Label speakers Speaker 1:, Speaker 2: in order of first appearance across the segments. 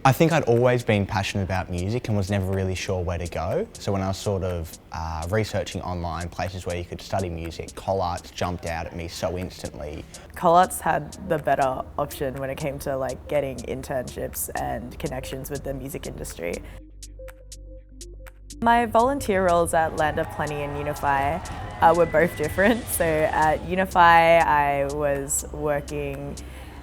Speaker 1: I think I'd always been passionate about music and was never really sure where to go. So when I was sort of researching online places where you could study music, Collarts jumped out at me so instantly.
Speaker 2: Collarts had the better option when it came to like getting internships and connections with the music industry. My volunteer roles at Land of Plenty and UNIFY were both different. So at UNIFY I was working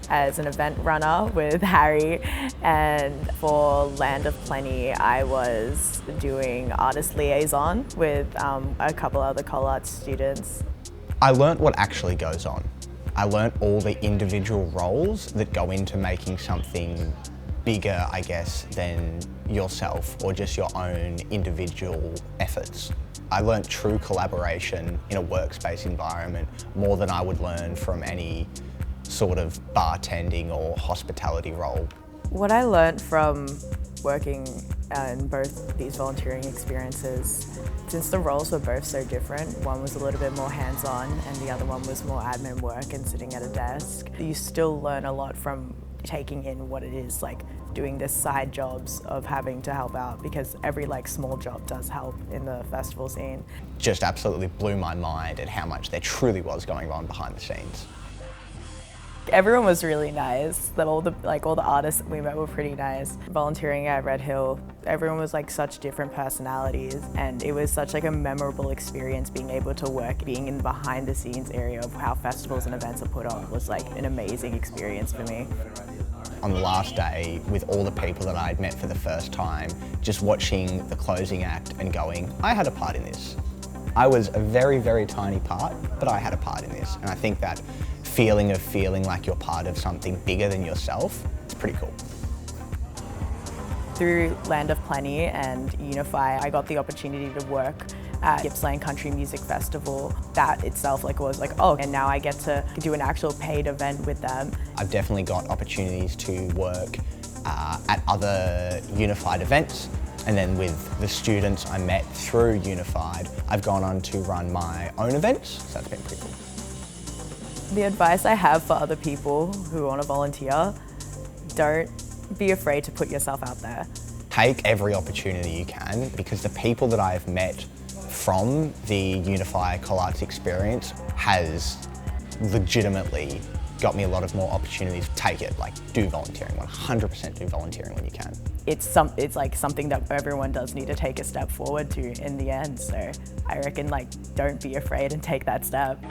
Speaker 2: as an event runner with Harry, and for Land of Plenty I was doing artist liaison with a couple other Collarts students.
Speaker 1: I learnt what actually goes on. I learnt all the individual roles that go into making something bigger, I guess, than yourself or just your own individual efforts. I learnt true collaboration in a workspace environment more than I would learn from any sort of bartending or hospitality role.
Speaker 2: What I learnt from working in both these volunteering experiences, since the roles were both so different, one was a little bit more hands-on and the other one was more admin work and sitting at a desk, you still learn a lot from taking in what it is like doing this side jobs of having to help out, because every like small job does help in the festival scene.
Speaker 1: Just absolutely blew my mind at how much there truly was going on behind the scenes.
Speaker 2: Everyone was really nice. All the artists that we met were pretty nice. Volunteering at Red Hill, everyone was like such different personalities, and it was such like a memorable experience being able to work, being in the behind the scenes area of how festivals and events are put on was like an amazing experience for me.
Speaker 1: On the last day, with all the people that I'd met for the first time, just watching the closing act and going, I had a part in this. I was a very, very tiny part, but I had a part in this. And I think that feeling of feeling like you're part of something bigger than yourself, it's pretty cool.
Speaker 2: Through Land of Plenty and UNIFY, I got the opportunity to work at Gippsland Country Music Festival. That itself was like, oh, and now I get to do an actual paid event with them.
Speaker 1: I've definitely got opportunities to work at other Unified events, and then with the students I met through Unified, I've gone on to run my own events, so that's been pretty cool.
Speaker 2: The advice I have for other people who want to volunteer, don't be afraid to put yourself out there.
Speaker 1: Take every opportunity you can, because the people that I've met from the UNIFY Collarts experience has legitimately got me a lot of more opportunities. Take it, like do volunteering, 100% do volunteering when you can.
Speaker 2: It's like something that everyone does need to take a step forward to in the end, so I reckon like don't be afraid and take that step.